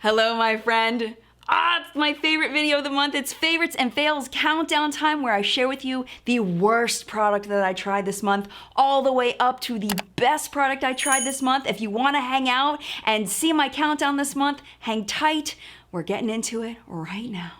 Hello, my friend. It's my favorite video of the month. It's favorites and fails countdown time, where I share with you the worst product that I tried this month, all the way up to the best product I tried this month. If you want to hang out and see my countdown this month, hang tight. We're getting into it right now.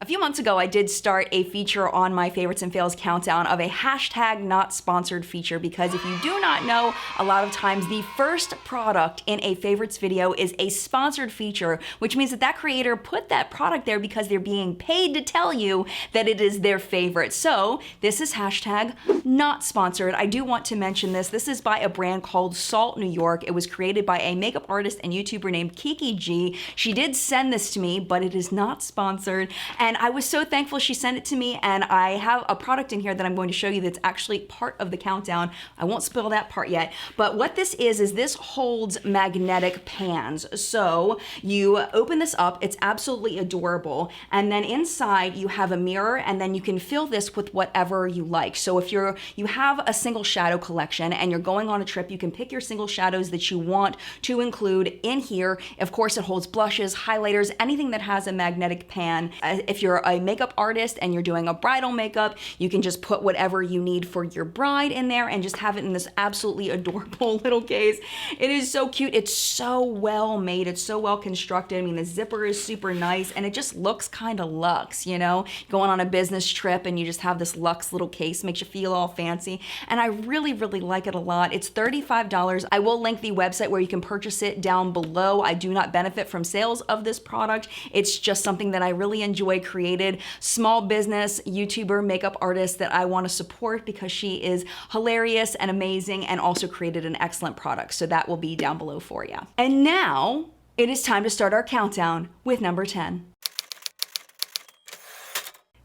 A few months ago, I did start a feature on my favorites and fails countdown of a hashtag not sponsored feature, because if you do not know, a lot of times the first product in a favorites video is a sponsored feature, which means that that creator put that product there because they're being paid to tell you that it is their favorite. So this is hashtag not sponsored. I do want to mention this. This is by a brand called Salt New York. It was created by a makeup artist and YouTuber named Kiki G. She did send this to me, but it is not sponsored. And I was so thankful she sent it to me, and I have a product in here that I'm going to show you that's actually part of the countdown. I won't spill that part yet, but what this is this holds magnetic pans. So you open this up, it's absolutely adorable, and then inside you have a mirror, and then you can fill this with whatever you like. So if you have a single shadow collection and you're going on a trip, you can pick your single shadows that you want to include in here. Of course, it holds blushes, highlighters, anything that has a magnetic pan. If you're a makeup artist and you're doing a bridal makeup, you can just put whatever you need for your bride in there and just have it in this absolutely adorable little case. It is so cute. It's so well made. It's so well constructed. I mean, the zipper is super nice, and it just looks kind of luxe, you know? Going on a business trip and you just have this luxe little case, makes you feel all fancy. And I really, really like it a lot. It's $35. I will link the website where you can purchase it down below. I do not benefit from sales of this product. It's just something that I really enjoy created. Small business YouTuber makeup artist that I want to support because she is hilarious and amazing, and also created an excellent product. So that will be down below for you. And now it is time to start our countdown with number 10.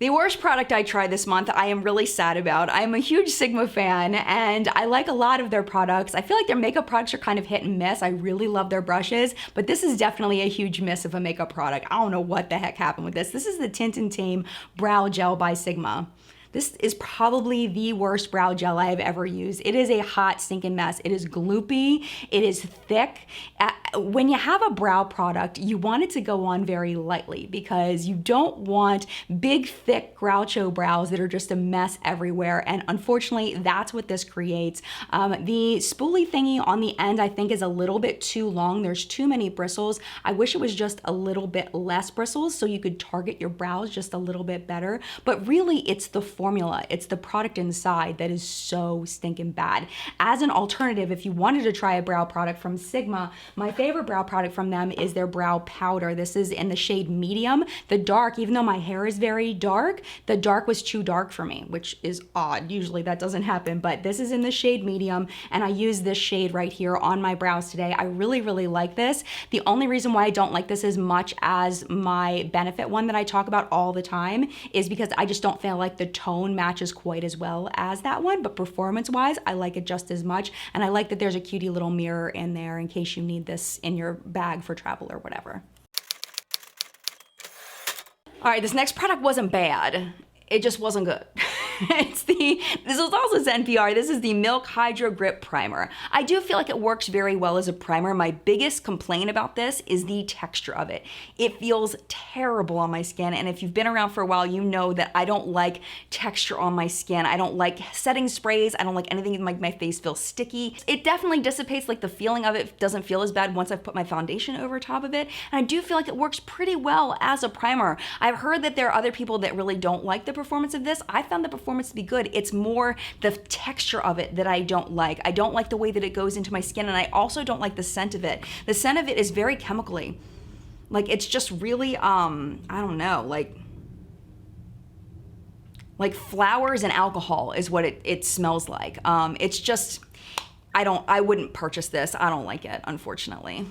The worst product I tried this month, I am really sad about. I am a huge Sigma fan, and I like a lot of their products. I feel like their makeup products are kind of hit and miss. I really love their brushes, but this is definitely a huge miss of a makeup product. I don't know what the heck happened with this. This is the Tint and TAME Brow Gel by Sigma. This is probably the worst brow gel I have ever used. It is a hot stinking mess. It is gloopy, it is thick. When you have a brow product, you want it to go on very lightly, because you don't want big, thick Groucho brows that are just a mess everywhere. And unfortunately, that's what this creates. The spoolie thingy on the end, I think, is a little bit too long. There's too many bristles. I wish it was just a little bit less bristles so you could target your brows just a little bit better. But really, it's the formula, it's the product inside that is so stinking bad. As an alternative, if you wanted to try a brow product from Sigma, my favorite brow product from them is their brow powder. This is in the shade medium. The dark, even though my hair is very dark, the dark was too dark for me, which is odd. Usually that doesn't happen, but this is in the shade medium, and I use this shade right here on my brows today. I really, really like this. The only reason why I don't like this as much as my Benefit one that I talk about all the time is because I just don't feel like the tone matches quite as well as that one, but performance-wise, I like it just as much, and I like that there's a cutie little mirror in there in case you need this in your bag for travel or whatever. All right, this next product wasn't bad. It just wasn't good. This was also NPR. This is the Milk Hydro Grip Primer. I do feel like it works very well as a primer. My biggest complaint about this is the texture of it. It feels terrible on my skin, and if you've been around for a while, you know that I don't like texture on my skin. I don't like setting sprays. I don't like anything that makes my face feel sticky. It definitely dissipates, like the feeling of it doesn't feel as bad once I've put my foundation over top of it, and I do feel like it works pretty well as a primer. I've heard that there are other people that really don't like the performance of this. I found the performance to be good. It's more the texture of it that I don't like. I don't like the way that it goes into my skin, and I also don't like the scent of it. The scent of it is very chemically. Like, it's just really, I don't know, like flowers and alcohol is what it smells like. It's just, I wouldn't purchase this. I don't like it, unfortunately.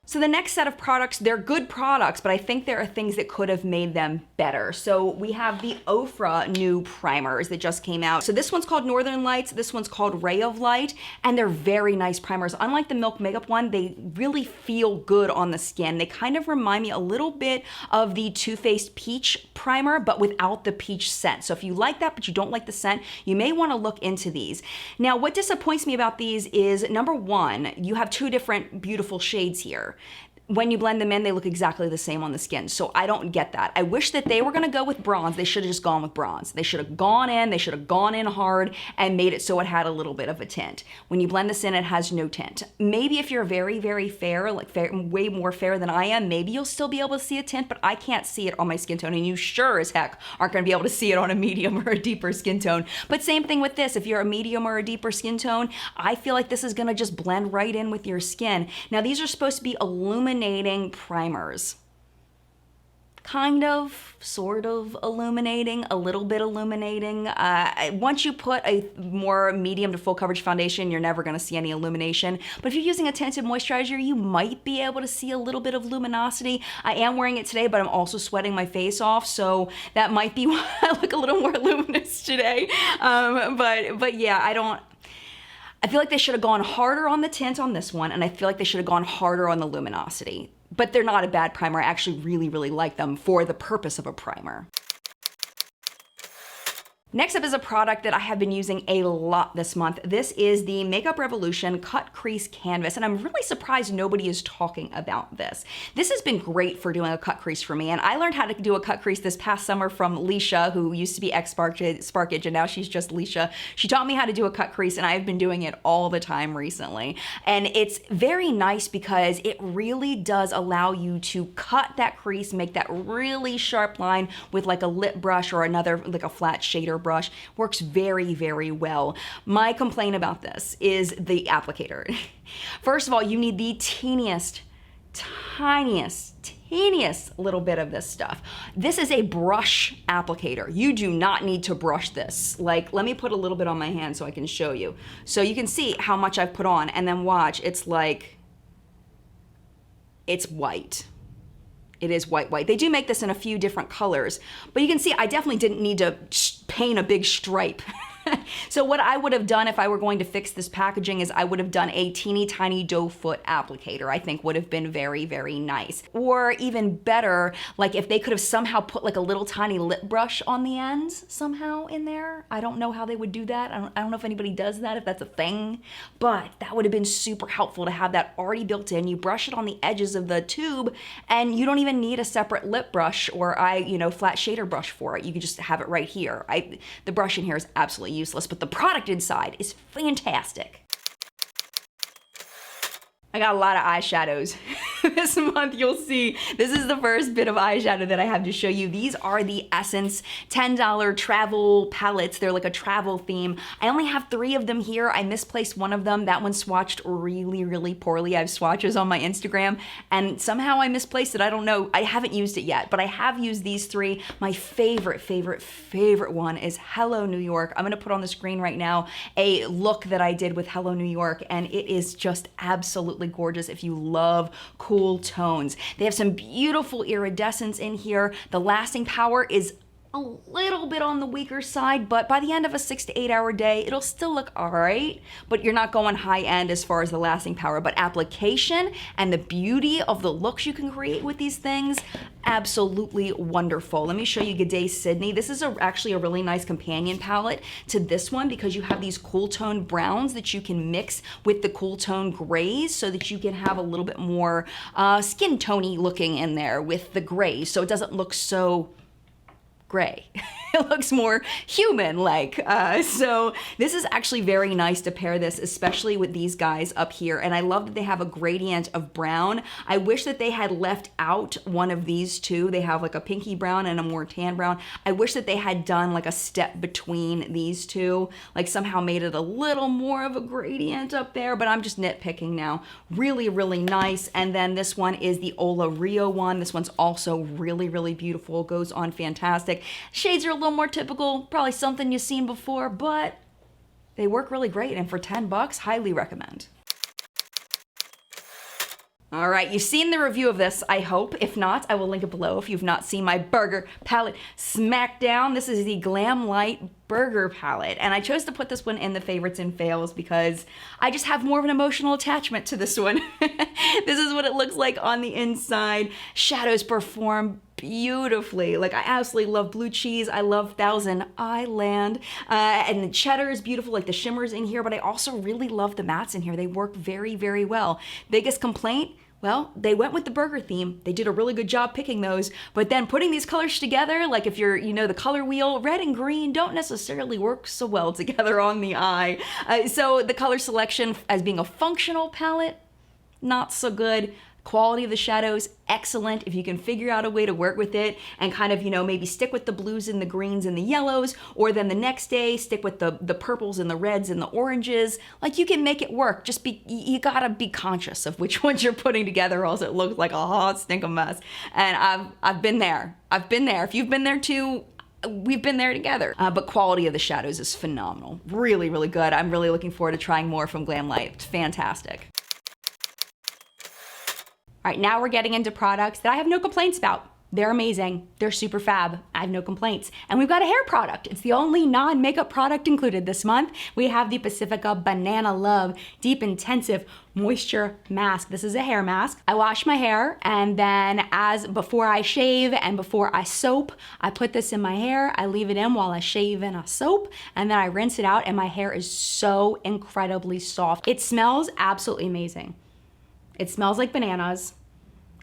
So So the next set of products, they're good products, but I think there are things that could have made them better. So we have the Ofra new primers that just came out. So this one's called Northern Lights, this one's called Ray of Light, and they're very nice primers. Unlike the Milk Makeup one, they really feel good on the skin. They kind of remind me a little bit of the Too Faced Peach primer, but without the peach scent. So if you like that, but you don't like the scent, you may want to look into these. Now, what disappoints me about these is, number one, you have two different beautiful shades here. When you blend them in, they look exactly the same on the skin. So I don't get that. I wish that they were gonna go with bronze. They should have just gone with bronze. They should have gone in hard and made it so it had a little bit of a tint. When you blend this in, it has no tint. Maybe if you're very, very fair, like way more fair than I am, maybe you'll still be able to see a tint, but I can't see it on my skin tone, and you sure as heck aren't gonna be able to see it on a medium or a deeper skin tone. But same thing with this. If you're a medium or a deeper skin tone, I feel like this is gonna just blend right in with your skin. Now, these are supposed to be illuminating primers. Kind of, sort of illuminating, a little bit illuminating. Once you put a more medium to full coverage foundation, you're never gonna see any illumination. But if you're using a tinted moisturizer, you might be able to see a little bit of luminosity. I am wearing it today, but I'm also sweating my face off, so that might be why I look a little more luminous today. But yeah, I feel like they should have gone harder on the tint on this one, and I feel like they should have gone harder on the luminosity. But they're not a bad primer. I actually really, really like them for the purpose of a primer. Next up is a product that I have been using a lot this month. This is the Makeup Revolution Cut Crease Canvas, and I'm really surprised nobody is talking about this. This has been great for doing a cut crease for me, and I learned how to do a cut crease this past summer from Leisha, who used to be ex-Sparkage, and now she's just Leisha. She taught me how to do a cut crease, and I've been doing it all the time recently. And it's very nice because it really does allow you to cut that crease, make that really sharp line with like a lip brush or another, like a flat shader brush. Works very, very well. My complaint about this is the applicator. First of all, you need the tiniest little bit of this stuff. This is a brush applicator. You do not need to brush this. Like, let me put a little bit on my hand so I can show you. So you can see how much I've put on, and then watch, it's like, it's white. It is white. They do make this in a few different colors, but you can see I definitely didn't need to paint a big stripe. So what I would have done if I were going to fix this packaging is I would have done a teeny tiny doe foot applicator. I think would have been very, very nice. Or even better, like if they could have somehow put like a little tiny lip brush on the ends somehow in there. I don't know how they would do that. I don't know if anybody does that, if that's a thing, but that would have been super helpful to have that already built in. You brush it on the edges of the tube and you don't even need a separate lip brush or flat shader brush for it. You can just have it right here. The brush in here is absolutely useless, but the product inside is fantastic. I got a lot of eyeshadows this month. You'll see this is the first bit of eyeshadow that I have to show you. These are the Essence $10 travel palettes. They're like a travel theme. I only have 3 of them here. I misplaced one of them. That one swatched really, really poorly. I have swatches on my Instagram and somehow I misplaced it. I don't know. I haven't used it yet, but I have used these 3. My favorite one is Hello New York. I'm gonna put on the screen right now a look that I did with Hello New York, and it is just absolutely gorgeous if you love cool tones. They have some beautiful iridescence in here. The lasting power is a little bit on the weaker side, but by the end of a 6 to 8 hour day, it'll still look all right, but you're not going high end as far as the lasting power. But application and the beauty of the looks you can create with these things, absolutely wonderful. Let me show you Good Day Sydney. This is actually a really nice companion palette to this one because you have these cool tone browns that you can mix with the cool tone grays so that you can have a little bit more skin tony looking in there with the grays, so it doesn't look so gray. It looks more human-like. So this is actually very nice to pair this, especially with these guys up here. And I love that they have a gradient of brown. I wish that they had left out one of these two. They have like a pinky brown and a more tan brown. I wish that they had done like a step between these two, like somehow made it a little more of a gradient up there, but I'm just nitpicking now. Really, really nice. And then this one is the Ola Rio one. This one's also really, really beautiful. Goes on fantastic. Shades are a little more typical, probably something you've seen before, but they work really great, and for $10, highly recommend. All right, you've seen the review of this, I hope. If not, I will link it below if you've not seen my burger palette smackdown. This is the GLAMLITE burger palette, and I chose to put this one in the favorites and fails because I just have more of an emotional attachment to this one. This is what it looks like on the inside. Shadows perform beautifully. Like, I absolutely love blue cheese. I love Thousand Island. And the cheddar is beautiful, like the shimmers in here, but I also really love the mattes in here. They work very, very well. Biggest complaint? Well, they went with the burger theme. They did a really good job picking those, but then putting these colors together, like if you're, you know, the color wheel, red and green don't necessarily work so well together on the eye. So the color selection as being a functional palette, not so good. Quality of the shadows, excellent. If you can figure out a way to work with it and kind of, you know, maybe stick with the blues and the greens and the yellows, or then the next day stick with the purples and the reds and the oranges, like you can make it work. Just you gotta be conscious of which ones you're putting together, or else it looks like a hot stinking mess. And I've been there. I've been there. If you've been there too, we've been there together. But quality of the shadows is phenomenal. Really, really good. I'm really looking forward to trying more from GLAMLITE. It's fantastic. All right, now we're getting into products that I have no complaints about. They're amazing. They're super fab. I have no complaints. And we've got a hair product. It's the only non-makeup product included this month. We have the Pacifica Banana Love Deep Intensive Moisture Mask. This is a hair mask. I wash my hair, and then before I shave and before I soap, I put this in my hair. I leave it in while I shave and I soap, and then I rinse it out, and my hair is so incredibly soft. It smells absolutely amazing. It smells like bananas,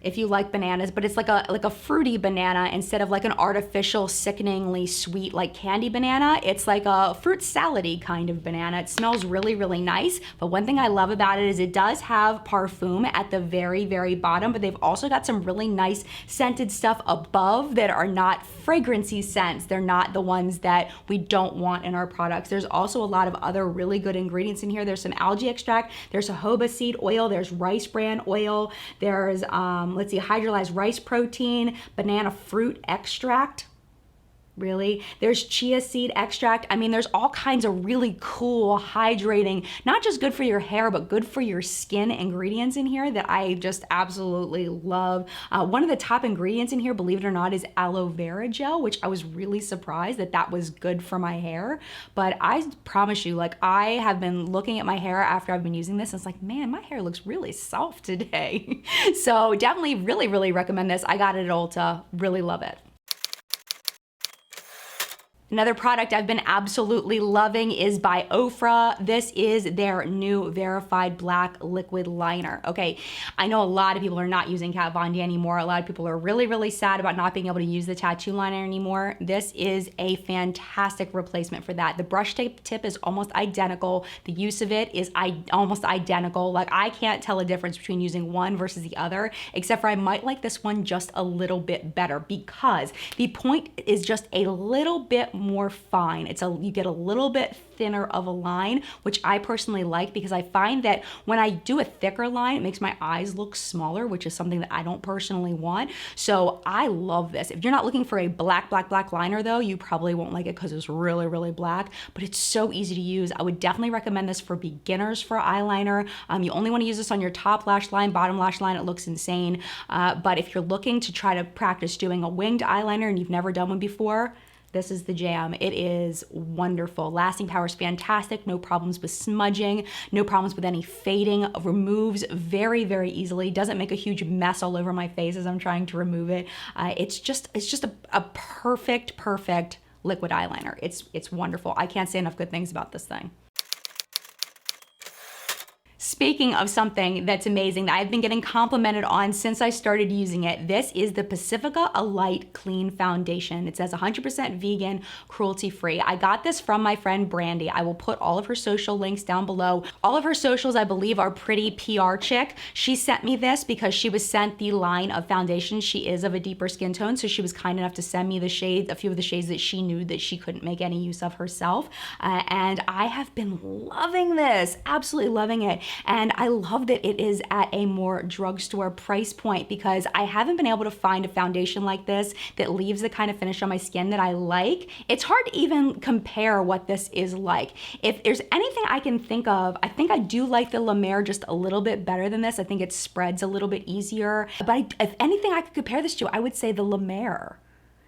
if you like bananas, but it's like a fruity banana instead of like an artificial, sickeningly sweet like candy banana. It's like a fruit salad-y kind of banana. It smells really, really nice. But one thing I love about it is it does have parfum at the very, very bottom, but they've also got some really nice scented stuff above that are not fragrancy scents. They're not the ones that we don't want in our products. There's also a lot of other really good ingredients in here. There's some algae extract, there's jojoba seed oil, there's rice bran oil, there's let's see, hydrolyzed rice protein, banana fruit extract. Really? There's chia seed extract. I mean, there's all kinds of really cool, hydrating, not just good for your hair, but good for your skin ingredients in here that I just absolutely love. One of the top ingredients in here, believe it or not, is aloe vera gel, which I was really surprised that was good for my hair. But I promise you, like, I have been looking at my hair after I've been using this, and it's like, man, my hair looks really soft today. So definitely really, really recommend this. I got it at Ulta. Really love it. Another product I've been absolutely loving is by Ofra. This is their new Verified Black Liquid Liner. Okay, I know a lot of people are not using Kat Von D anymore. A lot of people are really, really sad about not being able to use the tattoo liner anymore. This is a fantastic replacement for that. The brush tip is almost identical. The use of it is almost identical. Like, I can't tell a difference between using one versus the other, except for I might like this one just a little bit better because the point is just a little bit more fine. You get a little bit thinner of a line, which I personally like because I find that when I do a thicker line, it makes my eyes look smaller, which is something that I don't personally want. So I love this. If you're not looking for a black liner though, you probably won't like it because it's really, really black, but it's so easy to use. I would definitely recommend this for beginners for eyeliner. You only want to use this on your top lash line, bottom lash line. It looks insane. But if you're looking to try to practice doing a winged eyeliner and you've never done one before, this is the jam. It is wonderful. Lasting power is fantastic. No problems with smudging, no problems with any fading. Removes very, very easily. Doesn't make a huge mess all over my face as I'm trying to remove it. It's just a perfect liquid eyeliner. It's wonderful. I can't say enough good things about this thing. Speaking of something that's amazing that I've been getting complimented on since I started using it, this is the Pacifica ALIGHT Clean Foundation. It says 100% vegan, cruelty-free. I got this from my friend Brandy. I will put all of her social links down below. All of her socials, I believe, are pretty PR chick. She sent me this because she was sent the line of foundations. She is of a deeper skin tone, so she was kind enough to send me the shades, a few of the shades that she knew that she couldn't make any use of herself. And I have been loving this, absolutely loving it. And I love that it is at a more drugstore price point because I haven't been able to find a foundation like this that leaves the kind of finish on my skin that I like. It's hard to even compare what this is like. If there's anything I can think of, I think I do like the La Mer just a little bit better than this. I think it spreads a little bit easier. But if anything I could compare this to, I would say the La Mer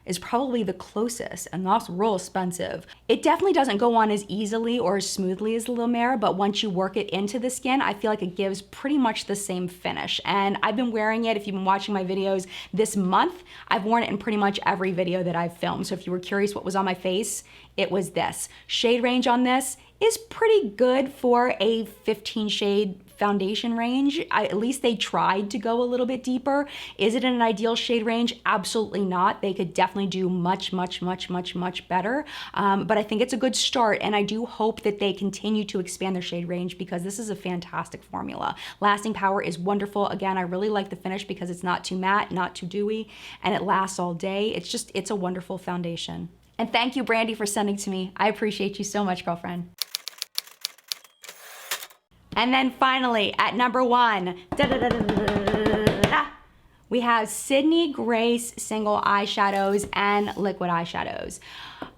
is probably the closest, and that's real expensive. It definitely doesn't go on as easily or as smoothly as the La Mer, but once you work it into the skin, I feel like it gives pretty much the same finish. And I've been wearing it, if you've been watching my videos this month, I've worn it in pretty much every video that I've filmed. So if you were curious what was on my face, it was this. Shade range on this is pretty good for a 15 shade foundation range. At least they tried to go a little bit deeper. Is it an ideal shade range? Absolutely not. They could definitely do much, much, much, much, much better. But I think it's a good start, and I do hope that they continue to expand their shade range because this is a fantastic formula. Lasting power is wonderful. Again, I really like the finish because it's not too matte, not too dewy, and it lasts all day. It's a wonderful foundation. And thank you, Brandy, for sending to me. I appreciate you so much, girlfriend. And then finally, at number 1, we have Sydney Grace single eyeshadows and liquid eyeshadows.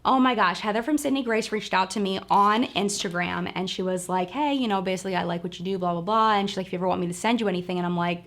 Oh my gosh, Heather from Sydney Grace reached out to me on Instagram and she was like, hey, you know, basically I like what you do, blah, blah, blah. And she's like, if you ever want me to send you anything, and I'm like,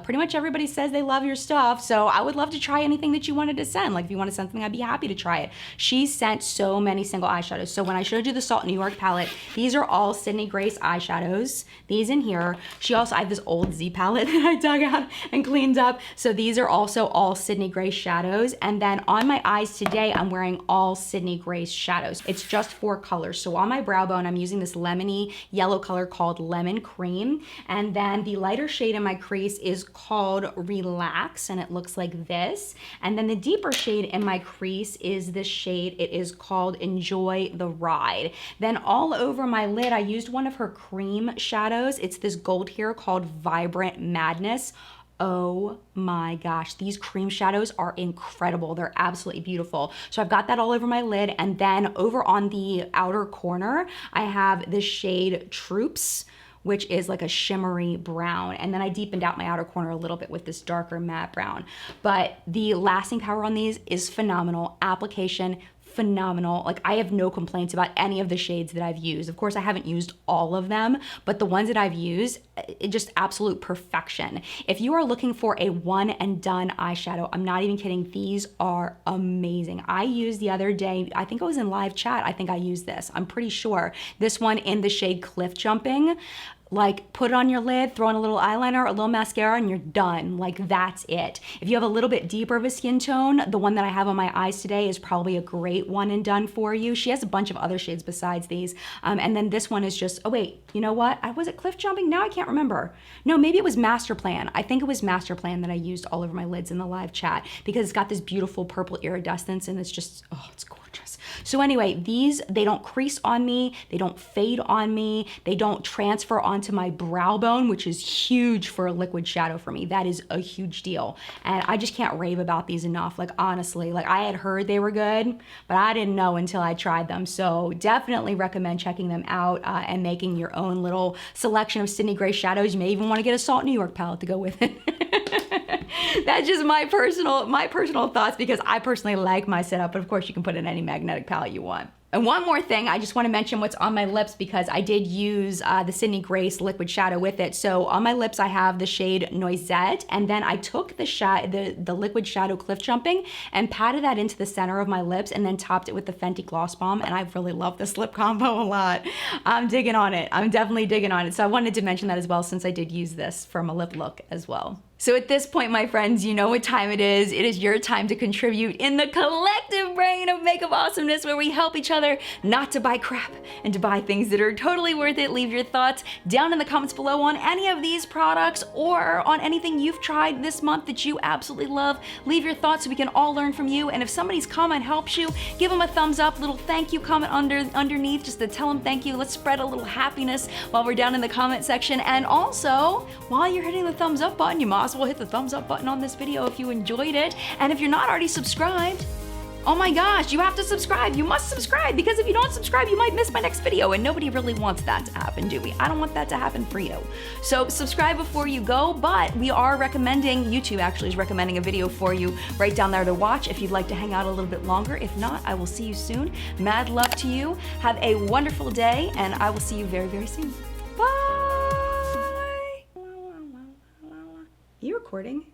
pretty much everybody says they love your stuff, so I would love to try anything that you wanted to send. Like if you want to send something, I'd be happy to try it. She sent so many single eyeshadows. So when I showed you the Salt New York palette, these are all Sydney Grace eyeshadows. These in here. She also, I have this old Z palette that I dug out and cleaned up. So these are also all Sydney Grace shadows. And then on my eyes today, I'm wearing all Sydney Grace shadows. It's just 4 colors. So on my brow bone, I'm using this lemony yellow color called Lemon Cream. And then the lighter shade in my crease is called Relax, and it looks like this. And then the deeper shade in my crease is this shade. It is called Enjoy the Ride. Then all over my lid, I used one of her cream shadows. It's this gold here called Vibrant Madness. Oh my gosh, these cream shadows are incredible. They're absolutely beautiful. So I've got that all over my lid, and then over on the outer corner, I have the shade Troops, which is like a shimmery brown. And then I deepened out my outer corner a little bit with this darker matte brown. But the lasting power on these is phenomenal. Application, phenomenal. Like I have no complaints about any of the shades that I've used. Of course, I haven't used all of them, but the ones that I've used, it just absolute perfection. If you are looking for a one and done eyeshadow, I'm not even kidding, these are amazing. I used the other day, I think it was in live chat, I think I used this. I'm pretty sure. This one in the shade Cliff Jumping. Like put it on your lid, throw in a little eyeliner, a little mascara, and you're done. Like that's it. If you have a little bit deeper of a skin tone, the one that I have on my eyes today is probably a great one and done for you. She has a bunch of other shades besides these. And then this one is just, oh wait, you know what? Was it Cliff Jumping? Now I can't remember. No, maybe it was Master Plan. I think it was Master Plan that I used all over my lids in the live chat because it's got this beautiful purple iridescence and it's just, oh, it's gorgeous. So anyway, these, they don't crease on me, they don't fade on me, they don't transfer onto my brow bone, which is huge for a liquid shadow for me. That is a huge deal. And I just can't rave about these enough. Like honestly, like I had heard they were good, but I didn't know until I tried them. So definitely recommend checking them out and making your own little selection of Sydney Grace shadows. You may even want to get a Salt New York palette to go with it. That's just my personal thoughts because I personally like my setup, but of course you can put in any magnetic palette you want. And one more thing, I just want to mention what's on my lips because I did use the Sydney Grace liquid shadow with it. So on my lips, I have the shade Noisette, and then I took the liquid shadow Cliff Jumping and patted that into the center of my lips and then topped it with the Fenty Gloss Bomb, and I really love this lip combo a lot. I'm digging on it. I'm definitely digging on it. So I wanted to mention that as well since I did use this for my lip look as well. So at this point, my friends, you know what time it is. It is your time to contribute in the collective brain of makeup awesomeness where we help each other not to buy crap and to buy things that are totally worth it. Leave your thoughts down in the comments below on any of these products or on anything you've tried this month that you absolutely love. Leave your thoughts so we can all learn from you. And if somebody's comment helps you, give them a thumbs up, little thank you comment underneath just to tell them thank you. Let's spread a little happiness while we're down in the comment section. And also, while you're hitting the thumbs up button, you might as well hit the thumbs up button on this video if you enjoyed it. And if you're not already subscribed, Oh my gosh, you have to subscribe. You must subscribe, because if you don't subscribe, you might miss my next video, and nobody really wants that to happen, do we? I don't want that to happen for you. So subscribe before you go, but we are recommending, YouTube actually is recommending a video for you right down there to watch if you'd like to hang out a little bit longer. If not, I will see you soon. Mad love to you. Have a wonderful day, and I will see you very, very soon. Bye! Are you recording?